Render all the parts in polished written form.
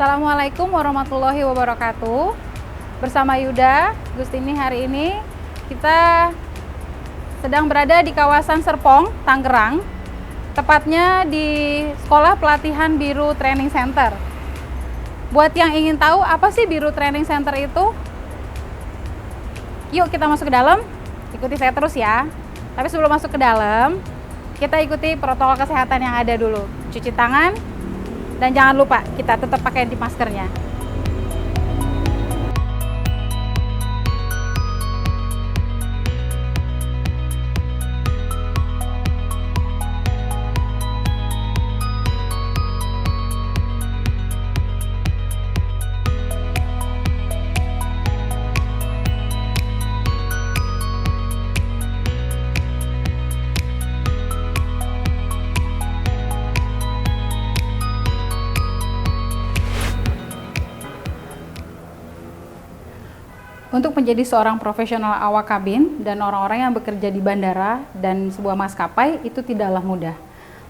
Assalamualaikum warahmatullahi wabarakatuh. Bersama Yuda, Gustini, hari ini kita sedang berada di kawasan Serpong, Tangerang. Tepatnya di Sekolah Pelatihan Biru Training Center. Buat yang ingin tahu apa sih Biru Training Center itu? Yuk kita masuk ke dalam, ikuti saya terus ya. Tapi sebelum masuk ke dalam, kita ikuti protokol kesehatan yang ada dulu. Cuci tangan, dan jangan lupa kita tetap pakai maskernya. Untuk menjadi seorang profesional awak kabin dan orang-orang yang bekerja di bandara dan sebuah maskapai itu tidaklah mudah.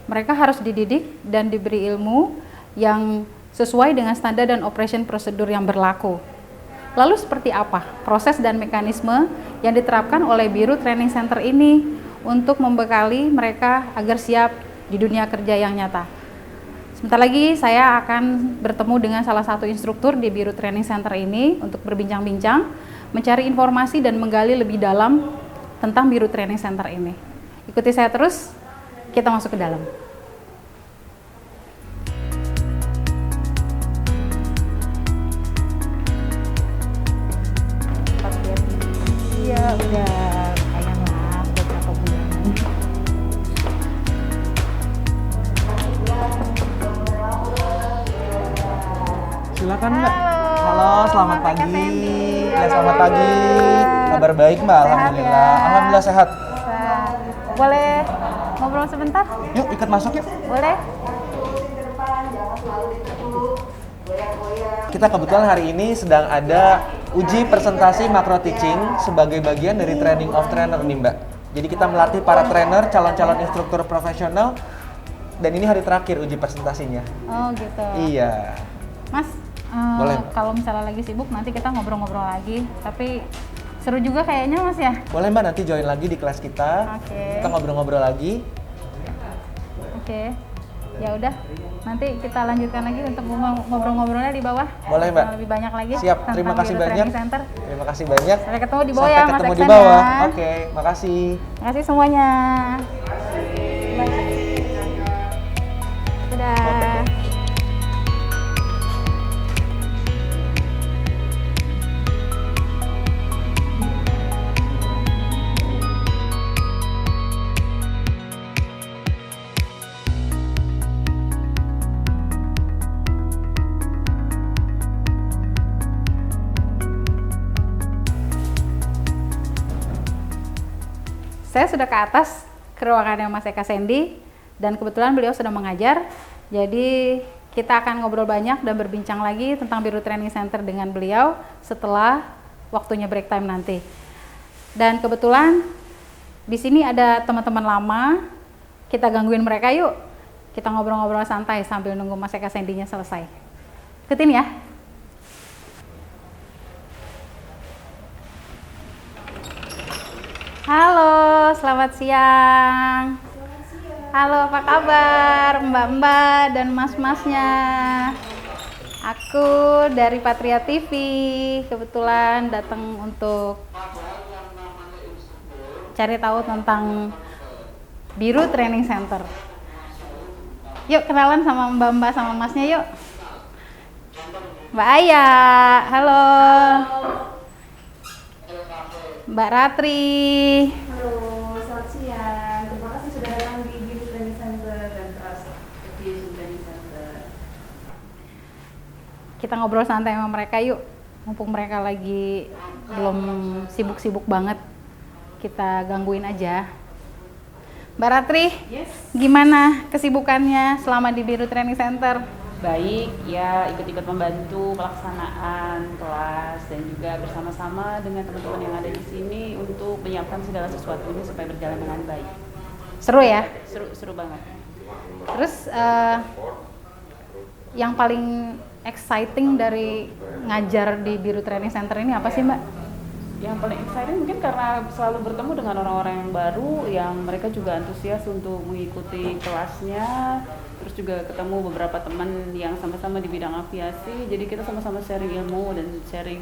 Mereka harus dididik dan diberi ilmu yang sesuai dengan standar dan operation prosedur yang berlaku. Lalu seperti apa proses dan mekanisme yang diterapkan oleh Biru Training Center ini untuk membekali mereka agar siap di dunia kerja yang nyata? Sebentar lagi saya akan bertemu dengan salah satu instruktur di Biru Training Center ini untuk berbincang-bincang, mencari informasi dan menggali lebih dalam tentang Biru Training Center ini. Ikuti saya terus, kita masuk ke dalam. Iya, udah lumayan lah, beberapa bulan. Silakan Mbak. Halo, selamat Mbak pagi. Sandy. Ya, selamat pagi. Kabar baik Mbak, Sehat alhamdulillah. ya? Alhamdulillah sehat. Boleh ngobrol sebentar? Yuk ikut masuk yuk. Boleh? Kita kebetulan hari ini sedang ada uji presentasi macro teaching sebagai bagian dari training of trainer nih Mbak. Jadi kita melatih para trainer, calon-calon instruktur profesional, dan ini hari terakhir uji presentasinya. Oh gitu. Iya. Mas, Boleh, Mbak. kalau misalnya lagi sibuk nanti kita ngobrol-ngobrol lagi. Tapi seru juga kayaknya Mas ya. Boleh Mbak, nanti join lagi di kelas kita. Oke. Kita ngobrol-ngobrol lagi. Oke. Ya udah. Nanti kita lanjutkan lagi untuk ngobrol-ngobrolnya di bawah. Boleh Mbak. Lebih banyak lagi. Siap, tentang terima kasih Biru banyak. Training Center. Terima kasih banyak. Sampai ketemu di bawah Sampai ya Mas ketemu di Eksan bawah. ya. Oke, makasih. Terima kasih semuanya. Dadah. Saya sudah ke atas ke ruangannya Mas Eka Sandy dan kebetulan beliau sedang mengajar. Jadi kita akan ngobrol banyak dan berbincang lagi tentang Biru Training Center dengan beliau setelah waktunya break time nanti. Dan kebetulan di sini ada teman-teman lama. Kita gangguin mereka yuk. Kita ngobrol-ngobrol santai sambil nunggu Mas Eka Sandy-nya selesai. Ikutin ya. Halo, selamat siang. Halo, apa kabar mbak-mbak dan mas-masnya? Aku dari Patria TV, kebetulan datang untuk cari tahu tentang Biru Training Center. Yuk kenalan sama mbak-mbak sama masnya yuk. Mbak Aya, halo. Mbak Ratri. Halo, selamat siang. Terima kasih sudah datang di Biru Training Center dan Trust Aviation Training Center. Kita ngobrol santai sama mereka yuk. Mumpung mereka lagi belum sibuk-sibuk banget. Kita gangguin aja. Mbak Ratri, Yes. gimana kesibukannya selama di Biru Training Center? Baik, ya ikut-ikut membantu pelaksanaan kelas dan juga bersama-sama dengan teman-teman yang ada di sini untuk menyiapkan segala sesuatunya supaya berjalan dengan baik. Seru ya? Seru banget. Terus yang paling exciting dari ngajar di Biru Training Center ini apa sih, Mbak? Yang paling exciting mungkin karena selalu bertemu dengan orang-orang yang baru yang mereka juga antusias untuk mengikuti kelasnya, terus juga ketemu beberapa teman yang sama-sama di bidang aviasi, jadi kita sama-sama sharing ilmu dan sharing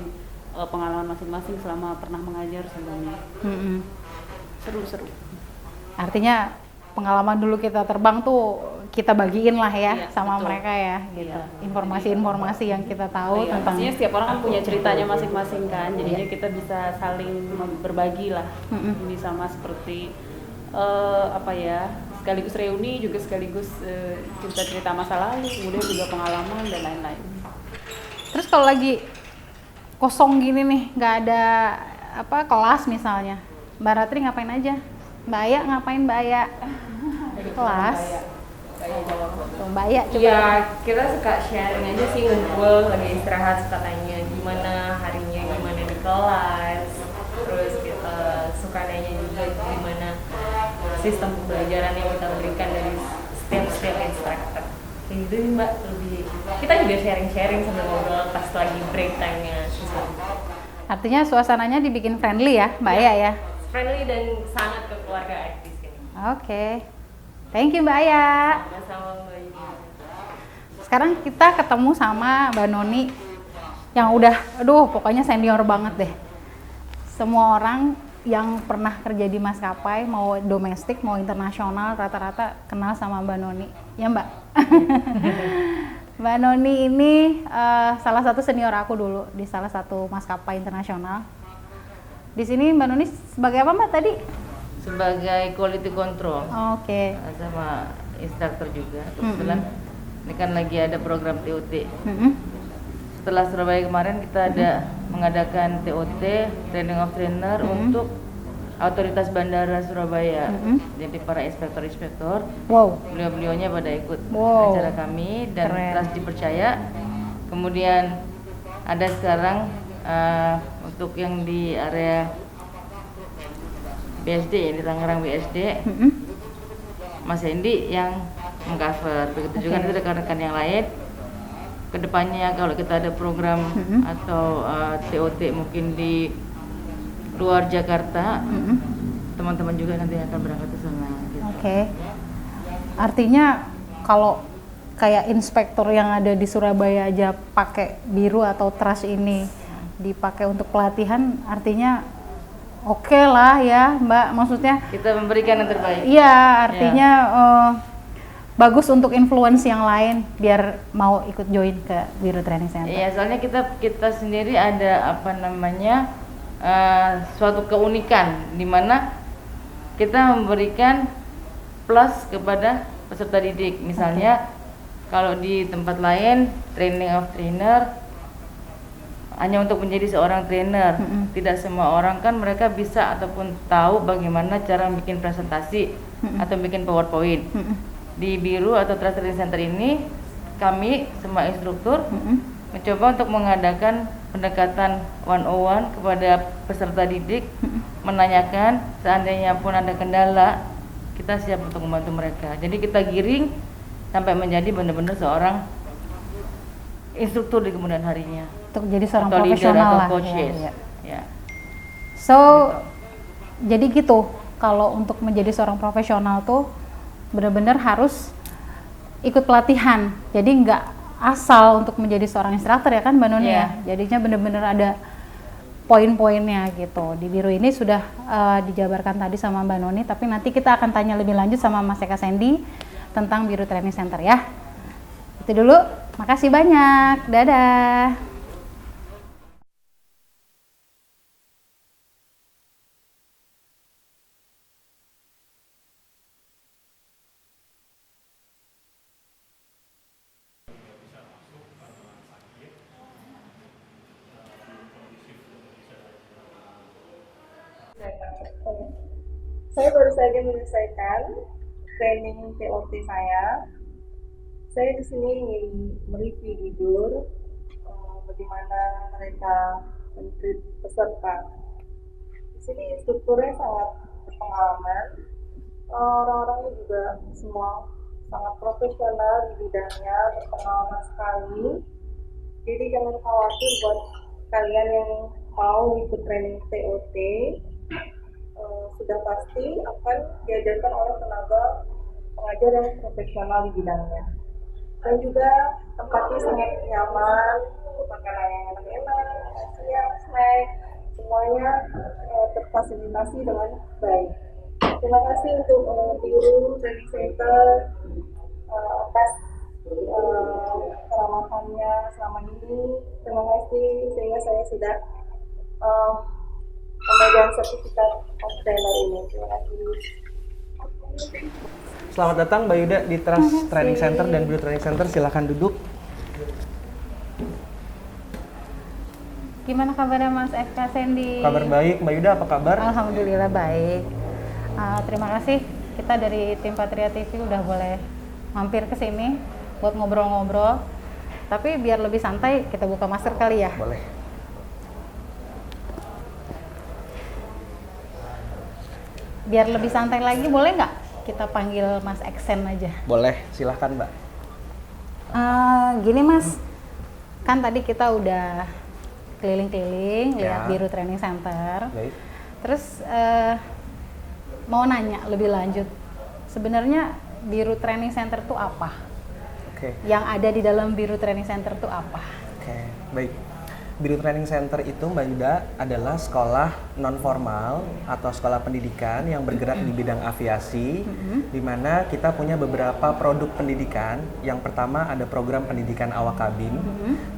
pengalaman masing-masing selama pernah mengajar sebelumnya. Seru-seru. Artinya pengalaman dulu kita terbang tuh kita bagiin lah ya, iya, sama betul. mereka ya gitu. Iya. Informasi-informasi yang kita tahu Iya, tentang pastinya setiap orang kan punya ceritanya masing-masing kan, jadinya kita bisa saling berbagi lah. Ini sama seperti apa ya, sekaligus reuni juga sekaligus cerita-cerita masa lalu, kemudian juga pengalaman dan lain-lain. Terus kalau lagi kosong gini nih, nggak ada apa kelas misalnya, Mbak Ratri ngapain aja? Mbak Aya ngapain, Mbak Aya? Kelas. Tuh, Mbak Aya coba. Ya, kita suka sharing aja sih, ngumpul lagi istirahat, suka tanya gimana harinya, gimana di kelas. Terus kita suka nanya juga gimana sistem pembelajaran yang kita berikan dari setiap instructor. Kayak gitu nih Mbak, lebih kita juga sharing-sharing sambil ngobrol pas lagi break time-nya siswa. Artinya suasananya dibikin friendly ya, Mbak Aya ya? Friendly dan sangat kekeluargaan di sini. Oke. Thank you Mbak Aya. Sama-sama Mbak Yudi. Sekarang kita ketemu sama Mbak Noni yang udah, aduh pokoknya senior banget deh. Semua orang yang pernah kerja di maskapai, mau domestik, mau internasional, rata-rata kenal sama Mbak Noni. Ya Mbak? Mbak Noni ini salah satu senior aku dulu di salah satu maskapai internasional. Di sini Mbak Noni sebagai apa Mbak tadi? Sebagai quality control. Oke. Sama instruktur juga. Kebetulan ini kan lagi ada program TOT. Setelah Surabaya kemarin kita ada mengadakan TOT, Training of Trainer untuk otoritas bandara Surabaya. Jadi para inspektor-inspektor, Wow. beliau-beliaunya pada ikut Wow. acara kami dan Keren. telah dipercaya. Kemudian ada sekarang untuk yang di area BSD, di Tangerang BSD, Mas Hendy yang mengcover. Begitu juga nanti rekan-rekan yang lain. Kedepannya kalau kita ada program atau TOT mungkin di luar Jakarta, teman-teman juga nanti akan berangkat ke sana. Gitu. Oke. Artinya kalau kayak inspektor yang ada di Surabaya aja pakai biru atau trust ini dipakai untuk pelatihan, artinya oke lah ya Mbak, maksudnya Kita memberikan yang terbaik. iya, artinya bagus untuk influence yang lain biar mau ikut join ke Biru Training Center. Iya, soalnya kita sendiri ada apa namanya suatu keunikan di mana kita memberikan plus kepada peserta didik. Misalnya kalau di tempat lain training of trainer hanya untuk menjadi seorang trainer, tidak semua orang kan mereka bisa ataupun tahu bagaimana cara bikin presentasi atau bikin PowerPoint. Di Biru atau Trust Training Center ini kami semua instruktur mencoba untuk mengadakan pendekatan one-on-one kepada peserta didik, menanyakan seandainya pun ada kendala, kita siap untuk membantu mereka. Jadi kita giring sampai menjadi benar-benar seorang instruktur di kemudian harinya. Untuk jadi seorang Atau leader profesional atau lah. coaches. Ya, ya. Ya. So, jadi gitu. Kalau untuk menjadi seorang profesional tuh benar-benar harus ikut pelatihan. Jadi nggak asal untuk menjadi seorang instruktur ya kan Mbak Noni ya. Jadinya benar-benar ada poin-poinnya gitu. Di Biru ini sudah dijabarkan tadi sama Mbak Noni, tapi nanti kita akan tanya lebih lanjut sama Mas Eka Sandy tentang Biru Training Center ya. Itu dulu. Makasih banyak. Dadah. Saya baru saja menyelesaikan training TOT saya. Saya di sini ingin mereview jujur bagaimana mereka mentreat peserta. Di sini strukturnya sangat berpengalaman. Orang-orangnya juga semua sangat profesional di bidangnya, berpengalaman sekali. Jadi jangan khawatir buat kalian yang mau ikut training TOT, sudah pasti akan diajarkan oleh tenaga pengajar yang profesional di bidangnya. Dan juga tempatnya sangat nyaman, makanan yang enak-enak, siang, snack, semuanya terfasilitasi dengan baik. Terima kasih untuk Biru Training Center atas keramatannya selama ini. Terima kasih sehingga saya sudah memegang sertifikat of trainer ini. Terima kasih. Selamat datang Mbak Yuda di Trust Training Center dan Biru Training Center. Silahkan duduk. Gimana kabarnya Mas Eka Sandy? Kabar baik, Mbak Yuda apa kabar? Alhamdulillah baik. Terima kasih kita dari tim Patria TV udah boleh mampir ke sini buat ngobrol-ngobrol. Tapi biar lebih santai kita buka masker kali ya. Boleh. Biar lebih santai lagi boleh nggak kita panggil Mas Eksen aja? Boleh, silahkan Mbak. Gini Mas, kan tadi kita udah keliling-keliling lihat Biru Training Center. Baik. Terus mau nanya lebih lanjut, sebenarnya Biru Training Center itu apa? Oke. Yang ada di dalam Biru Training Center itu apa? Oke, baik. Biru Training Center itu Mbak Yuda adalah sekolah non formal atau sekolah pendidikan yang bergerak di bidang aviasi, di mana kita punya beberapa produk pendidikan. Yang pertama ada program pendidikan awak kabin.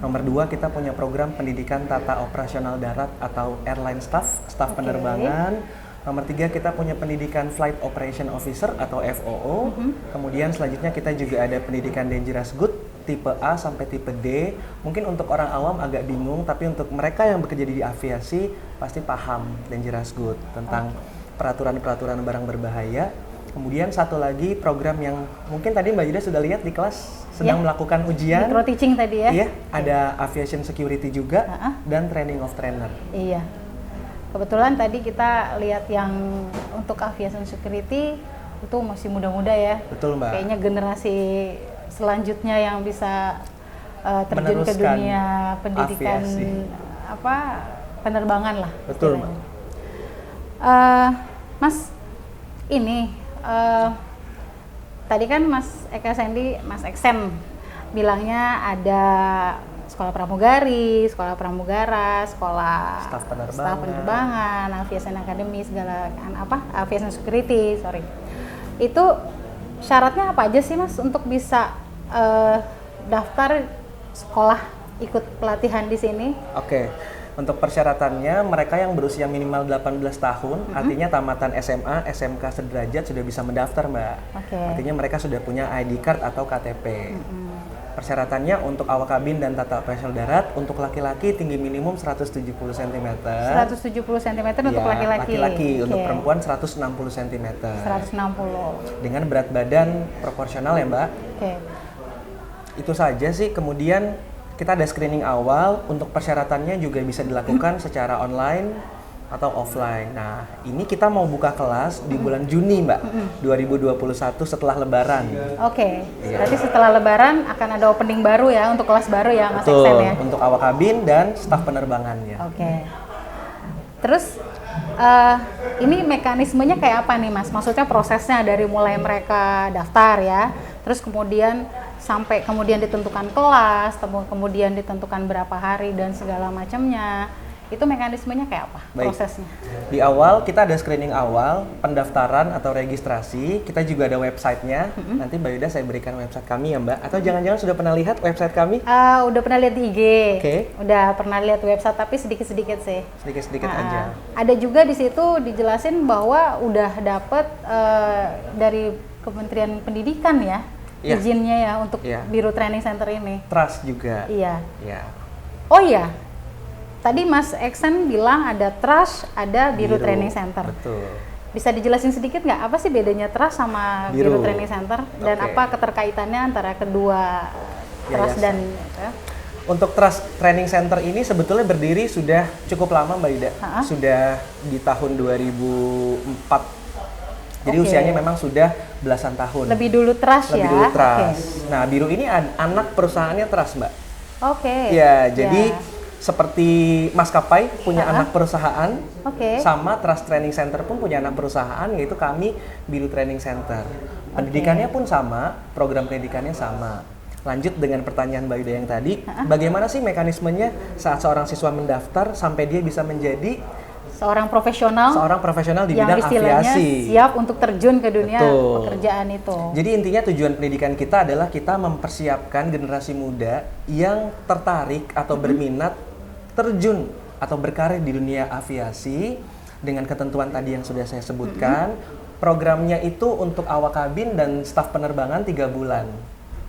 Nomor 2 kita punya program pendidikan tata operasional darat atau airline staff penerbangan. Nomor 3 kita punya pendidikan Flight Operation Officer atau FOO. Kemudian selanjutnya kita juga ada pendidikan Dangerous Good tipe A sampai tipe D. Mungkin untuk orang awam agak bingung, tapi untuk mereka yang bekerja di aviasi pasti paham Dangerous Good tentang peraturan-peraturan barang berbahaya. Kemudian satu lagi program yang mungkin tadi Mbak Yuda sudah lihat di kelas sedang melakukan ujian. Micro teaching tadi ya? Iya, ada aviation security juga dan training of trainer. Iya. Kebetulan tadi kita lihat yang untuk aviation security itu masih muda-muda ya. Betul Mbak. Kayaknya generasi selanjutnya yang bisa terjun ke Meneruskan dunia pendidikan aviasi. Penerbangan lah. Betul Mbak. Mas, ini tadi kan Mas Eka Sandy, Mas Eksen bilangnya ada sekolah pramugari, sekolah pramugara, sekolah Staf penerbangan, aviation academy, segala aviation security, Itu syaratnya apa aja sih Mas untuk bisa daftar sekolah ikut pelatihan di sini? Oke. Untuk persyaratannya, mereka yang berusia minimal 18 tahun, artinya tamatan SMA, SMK sederajat sudah bisa mendaftar, Mbak. Artinya mereka sudah punya ID card atau KTP. Persyaratannya untuk awak kabin dan tata operasional darat, untuk laki-laki tinggi minimum 170 cm. 170 cm untuk laki-laki. Untuk perempuan 160 cm. 160. Dengan berat badan proporsional ya, Mbak. Itu saja sih. Kemudian kita ada screening awal. Untuk persyaratannya juga bisa dilakukan secara online atau offline. Nah, ini kita mau buka kelas di bulan Juni, Mbak, 2021 setelah Lebaran. Berarti setelah Lebaran akan ada opening baru ya untuk kelas baru ya, Mas Betul, Eksen ya? untuk awak kabin dan staf penerbangannya. Terus ini mekanismenya kayak apa nih, Mas? Maksudnya prosesnya dari mulai mereka daftar ya, terus kemudian sampai kemudian ditentukan kelas, kemudian ditentukan berapa hari dan segala macamnya. Itu mekanismenya kayak apa? Prosesnya? Di awal kita ada screening awal, pendaftaran atau registrasi. Kita juga ada websitenya. Nanti Mbak Yuda saya berikan website kami ya, Mbak. Atau jangan-jangan sudah pernah lihat website kami? Udah pernah lihat di IG. Udah pernah lihat website tapi sedikit-sedikit sih. Sedikit-sedikit aja. Ada juga di situ dijelasin bahwa udah dapet dari Kementerian Pendidikan ya, izinnya ya untuk Biru Training Center ini. Trust juga. Iya. Oh iya. Tadi Mas Eksen bilang ada Trust, ada Biru Training Center. Betul. Bisa dijelasin sedikit nggak apa sih bedanya Trust sama Biru Training Center dan apa keterkaitannya antara kedua Trust dan Untuk Trust Training Center ini sebetulnya berdiri sudah cukup lama, Mbak Yuda. Sudah di tahun 2004. Jadi usianya memang sudah belasan tahun. Lebih dulu Trust ya. Lebih dulu Trust. Nah, Biru ini anak perusahaannya Trust, Mbak. Oke. Ya, jadi Ya. seperti maskapai punya Ha-ha. anak perusahaan, Oke. sama Trust Training Center pun punya anak perusahaan, yaitu kami Biru Training Center. Pendidikannya pun sama, program pendidikannya sama. Lanjut dengan pertanyaan Mbak Yuda yang tadi, bagaimana sih mekanismenya saat seorang siswa mendaftar sampai dia bisa menjadi Seorang profesional di yang bidang istilahnya aviasi. siap untuk terjun ke dunia Betul. pekerjaan itu. Jadi intinya tujuan pendidikan kita adalah kita mempersiapkan generasi muda yang tertarik atau berminat terjun atau berkarir di dunia aviasi dengan ketentuan tadi yang sudah saya sebutkan. Programnya itu untuk awak kabin dan staf penerbangan 3 bulan.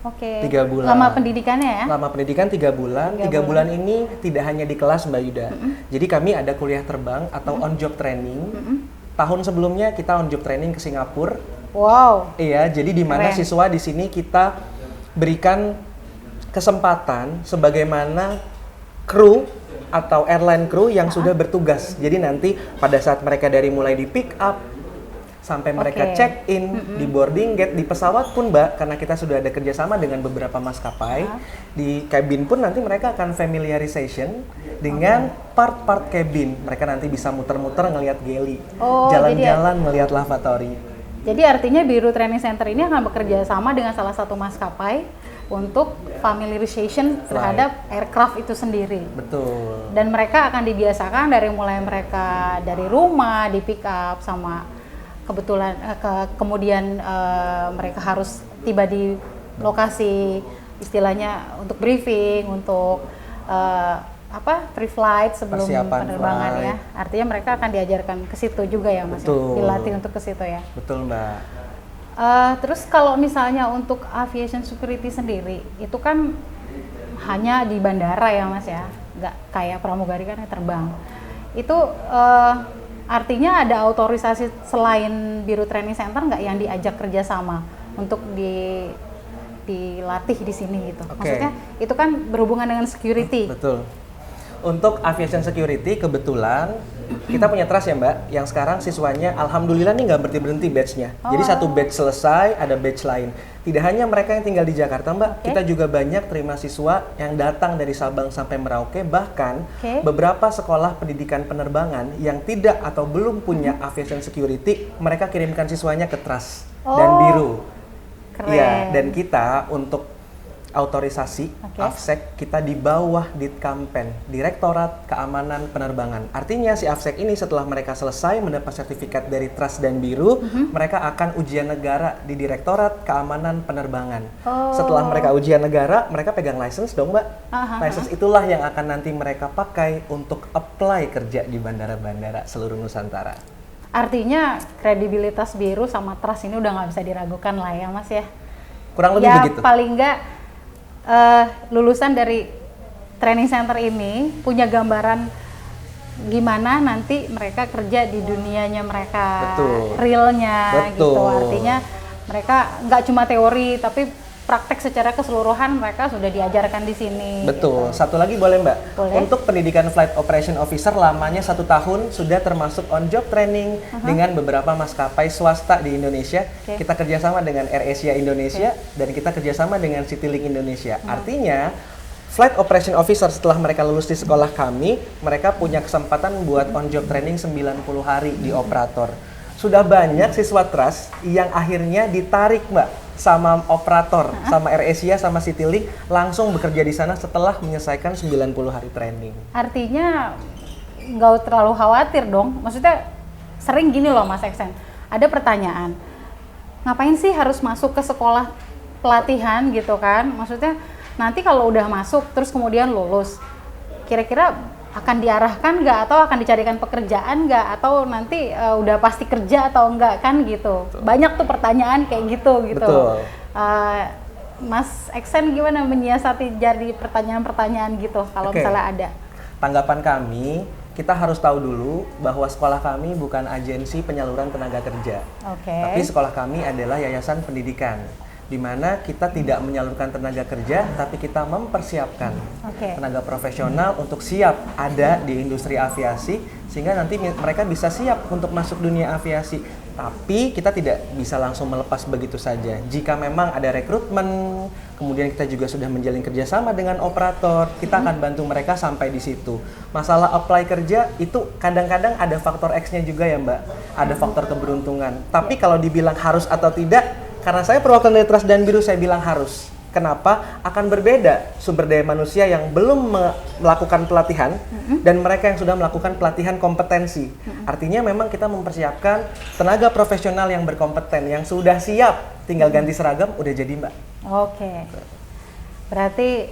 Oke. 3 bulan. Lama pendidikannya ya? Lama pendidikan 3 bulan. 3 bulan ini tidak hanya di kelas Mbak Yuda. Jadi kami ada kuliah terbang atau on job training. Tahun sebelumnya kita on job training ke Singapura. Wow. Iya, jadi di mana Keren. siswa di sini kita berikan kesempatan sebagaimana kru atau airline crew yang sudah bertugas. Jadi nanti pada saat mereka dari mulai di pick up sampai mereka Oke. check in di boarding gate di pesawat pun Mbak, karena kita sudah ada kerjasama dengan beberapa maskapai, di cabin pun nanti mereka akan familiarization dengan part-part cabin. Mereka nanti bisa muter-muter ngelihat galley, Oh, jalan-jalan ngelihat lavatory. Jadi artinya Biru Training Center ini akan bekerja sama dengan salah satu maskapai untuk familiarization terhadap aircraft itu sendiri. Betul. Dan mereka akan dibiasakan dari mulai mereka dari rumah di pick up sama kebetulan kemudian mereka harus tiba di lokasi istilahnya untuk briefing, untuk pre-flight sebelum Persiapan penerbangan flight. ya. Artinya mereka akan diajarkan ke situ juga ya Mas, ya? Betul. Dilatih untuk ke situ ya. Betul Mbak. Terus kalau misalnya untuk aviation security sendiri, itu kan hanya di bandara ya Mas ya, nggak kayak pramugari kan yang terbang. Itu artinya ada autorisasi selain Biru Training Center nggak yang diajak kerjasama untuk dilatih di sini gitu? Oke. Maksudnya itu kan berhubungan dengan security. Betul. Untuk aviation security kebetulan kita punya trust ya Mbak, yang sekarang siswanya alhamdulillah nih nggak berhenti batch-nya. Jadi satu batch selesai, ada batch lain. Tidak hanya mereka yang tinggal di Jakarta Mbak, kita juga banyak terima siswa yang datang dari Sabang sampai Merauke, bahkan beberapa sekolah pendidikan penerbangan yang tidak atau belum punya aviation security, mereka kirimkan siswanya ke trust dan Biru. Keren. Iya, dan kita untuk autorisasi AFSEC kita di bawah Ditkampen, Direktorat Keamanan Penerbangan. Artinya si AFSEC ini setelah mereka selesai mendapat sertifikat dari Trust dan Biru, mereka akan ujian negara di Direktorat Keamanan Penerbangan. Setelah mereka ujian negara, mereka pegang license dong Mbak. License itulah yang akan nanti mereka pakai untuk apply kerja di bandara-bandara seluruh Nusantara. Artinya kredibilitas Biru sama Trust ini udah nggak bisa diragukan lah ya Mas ya. Kurang lebih ya, begitu. Paling nggak lulusan dari training center ini punya gambaran gimana nanti mereka kerja di dunianya mereka, Betul. realnya Betul. gitu. Artinya mereka nggak cuma teori tapi praktek secara keseluruhan mereka sudah diajarkan di sini. Betul. Gitu. Satu lagi boleh Mbak? Boleh. Untuk pendidikan Flight Operation Officer lamanya 1 tahun, sudah termasuk on job training dengan beberapa maskapai swasta di Indonesia. Kita kerjasama dengan AirAsia Indonesia dan kita kerjasama dengan Citylink Indonesia. Artinya Flight Operation Officer setelah mereka lulus di sekolah kami, mereka punya kesempatan buat on job training 90 hari di operator. Sudah banyak siswa Trust yang akhirnya ditarik Mbak sama operator, sama AirAsia, sama Citylink langsung bekerja di sana setelah menyelesaikan 90 hari training. Artinya nggak terlalu khawatir dong. Maksudnya sering gini loh Mas Eksen, ada pertanyaan, ngapain sih harus masuk ke sekolah pelatihan gitu kan? Maksudnya nanti kalau udah masuk terus kemudian lulus, kira-kira akan diarahkan nggak atau akan dicarikan pekerjaan nggak atau nanti udah pasti kerja atau enggak kan gitu. Betul. Banyak tuh pertanyaan kayak gitu. Betul. Mas Eksen gimana menyiasati jadi pertanyaan-pertanyaan gitu kalau misalnya ada? Tanggapan kami, kita harus tahu dulu bahwa sekolah kami bukan agensi penyaluran tenaga kerja. Tapi sekolah kami adalah yayasan pendidikan, di mana kita tidak menyalurkan tenaga kerja, tapi kita mempersiapkan tenaga profesional untuk siap ada di industri aviasi, sehingga nanti mereka bisa siap untuk masuk dunia aviasi. Tapi kita tidak bisa langsung melepas begitu saja. Jika memang ada rekrutmen, kemudian kita juga sudah menjalin kerjasama dengan operator, kita akan bantu mereka sampai di situ. Masalah apply kerja itu kadang-kadang ada faktor X-nya juga ya Mbak, ada faktor keberuntungan. Tapi kalau dibilang harus atau tidak, karena saya perwakilan dari Trust dan Biru, saya bilang harus. Kenapa? Akan berbeda sumber daya manusia yang belum melakukan pelatihan dan mereka yang sudah melakukan pelatihan kompetensi. Artinya memang kita mempersiapkan tenaga profesional yang berkompeten, yang sudah siap, tinggal ganti seragam, udah jadi Mbak. Oke. Berarti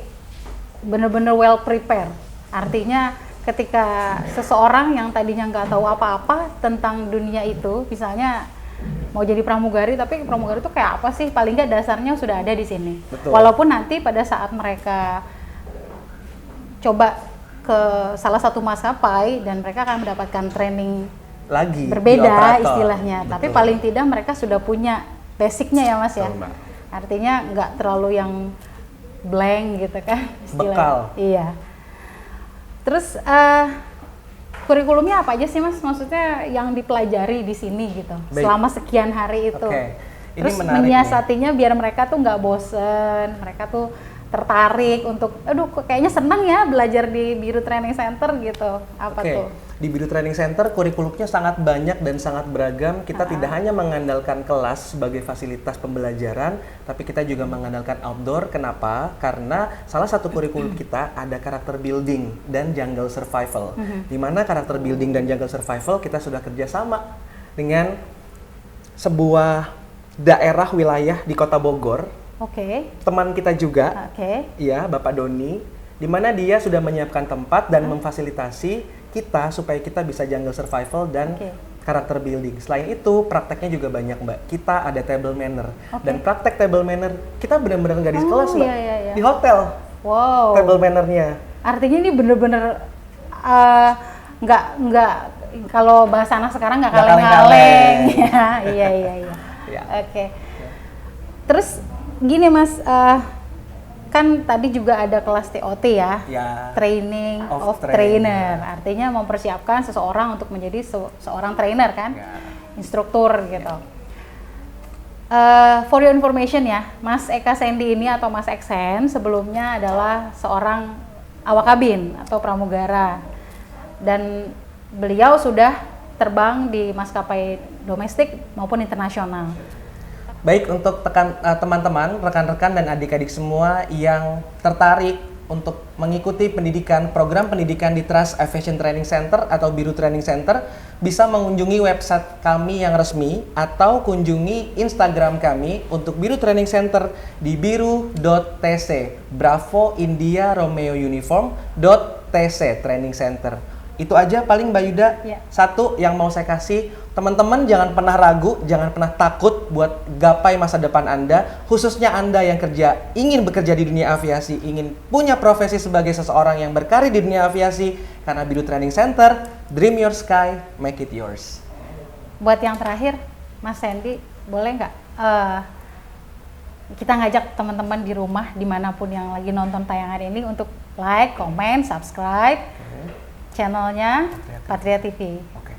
benar-benar well prepared. Artinya ketika seseorang yang tadinya nggak tahu apa-apa tentang dunia itu, misalnya mau jadi pramugari, tapi pramugari itu kayak apa sih? Paling nggak dasarnya sudah ada di sini. Betul. Walaupun nanti pada saat mereka coba ke salah satu maskapai dan mereka akan mendapatkan training Lagi di berbeda operator. istilahnya, Betul. tapi paling tidak mereka sudah punya basicnya ya Mas ya. Betul, Mbak. Artinya nggak terlalu yang blank gitu kan istilahnya. Bekal. Iya. Terus kurikulumnya apa aja sih Mas? Maksudnya yang dipelajari di sini gitu Baik. selama sekian hari itu. Oke. Ini Terus menarik menyiasatinya biar mereka tuh nggak bosen, mereka tuh tertarik untuk, aduh kok kayaknya seneng ya belajar di Biru Training Center gitu. Apa Oke, tuh? di Biru Training Center kurikulumnya sangat banyak dan sangat beragam. Kita tidak hanya mengandalkan kelas sebagai fasilitas pembelajaran, tapi kita juga mengandalkan outdoor. Kenapa? Karena salah satu kurikulum kita ada karakter building dan jungle survival. Di mana karakter building dan jungle survival kita sudah kerjasama dengan sebuah daerah wilayah di Kota Bogor. Oke. Teman kita juga, Oke. iya, Bapak Doni, di mana dia sudah menyiapkan tempat dan memfasilitasi kita supaya kita bisa jungle survival dan Oke. karakter building. Selain itu, prakteknya juga banyak, Mbak. Kita ada table manner. Oke. Dan praktek table manner, kita benar-benar nggak di kelas, Mbak. iya, iya. Di hotel, Wow. table mannernya. Artinya ini bener-bener nggak kalau bahasa anak sekarang nggak Nggak kaleng-kaleng. kaleng-kaleng. Iya, iya, iya. Ya. Oke. Terus gini Mas, kan tadi juga ada kelas TOT ya, Ya. training Of of trainer. Artinya mempersiapkan seseorang untuk menjadi seorang trainer kan, Ya. instruktur gitu. For your information ya, Mas Eka Sandy ini atau Mas Eksen sebelumnya adalah seorang awak kabin atau pramugara, dan beliau sudah terbang di maskapai domestik maupun internasional. Baik, untuk teman-teman, rekan-rekan dan adik-adik semua yang tertarik untuk mengikuti program pendidikan di Trust Aviation Training Center atau Biru Training Center, bisa mengunjungi website kami yang resmi atau kunjungi Instagram kami untuk Biru Training Center di biru.tc, Bravo India Romeo Uniform .tc Training Center. Itu aja paling Mbak Yuda. Ya. Satu yang mau saya kasih, teman-teman jangan pernah ragu, jangan pernah takut buat gapai masa depan Anda, khususnya Anda yang ingin bekerja di dunia aviasi, ingin punya profesi sebagai seseorang yang berkarir di dunia aviasi, karena Biru Training Center, dream your sky, make it yours. Buat yang terakhir, Mas Sandy, boleh nggak kita ngajak teman-teman di rumah dimanapun yang lagi nonton tayangan ini untuk like, comment, subscribe channelnya Patria TV, Oke.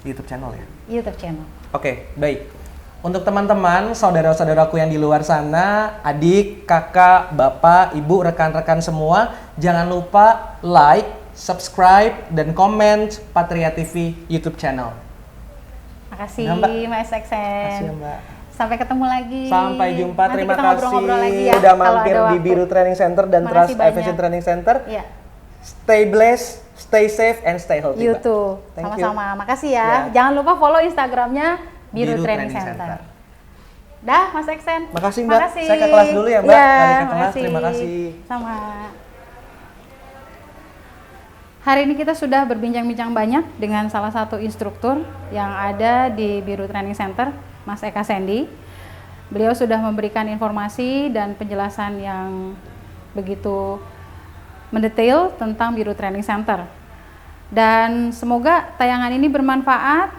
YouTube channel ya? YouTube channel. Oke, baik. Untuk teman-teman, saudara-saudaraku yang di luar sana, adik, kakak, bapak, ibu, rekan-rekan semua, jangan lupa like, subscribe, dan komen Patria TV YouTube channel. Makasih Ya, Mbak. Mas Eksen. Makasih ya, Mbak. Sampai ketemu lagi. Sampai jumpa, Nanti terima kita kasih ngobrol-ngobrol lagi ya, udah kalau mampir ada di waktu. Biru Training Center dan Makasih Trust banyak. Aviation Training Center. Iya. Stay blessed, stay safe, and stay healthy, Mbak. YouTube. Thank you. Sama-sama. Makasih ya. Ya. Jangan lupa follow Instagramnya Biru Biru Training Training Center. Center. Dah, Mas Eksen. Makasih, Mbak. Makasih. Saya ke kelas dulu ya, Mbak. Iya, Balik ke kelas. makasih. Terima kasih. Sama. Hari ini kita sudah berbincang-bincang banyak dengan salah satu instruktur yang ada di Biru Training Center, Mas Eka Sandy. Beliau sudah memberikan informasi dan penjelasan yang begitu mendetail tentang Biru Training Center. Dan semoga tayangan ini bermanfaat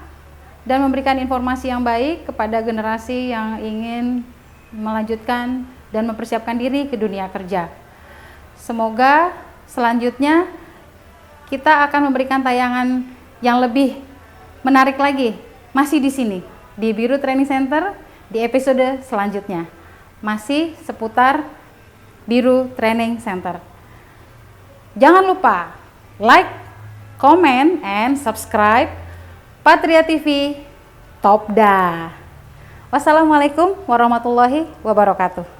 dan memberikan informasi yang baik kepada generasi yang ingin melanjutkan dan mempersiapkan diri ke dunia kerja. Semoga selanjutnya kita akan memberikan tayangan yang lebih menarik lagi, masih di sini, di Biru Training Center di episode selanjutnya. Masih seputar Biru Training Center. Jangan lupa like, comment, and subscribe Patria TV Topda. Wassalamualaikum warahmatullahi wabarakatuh.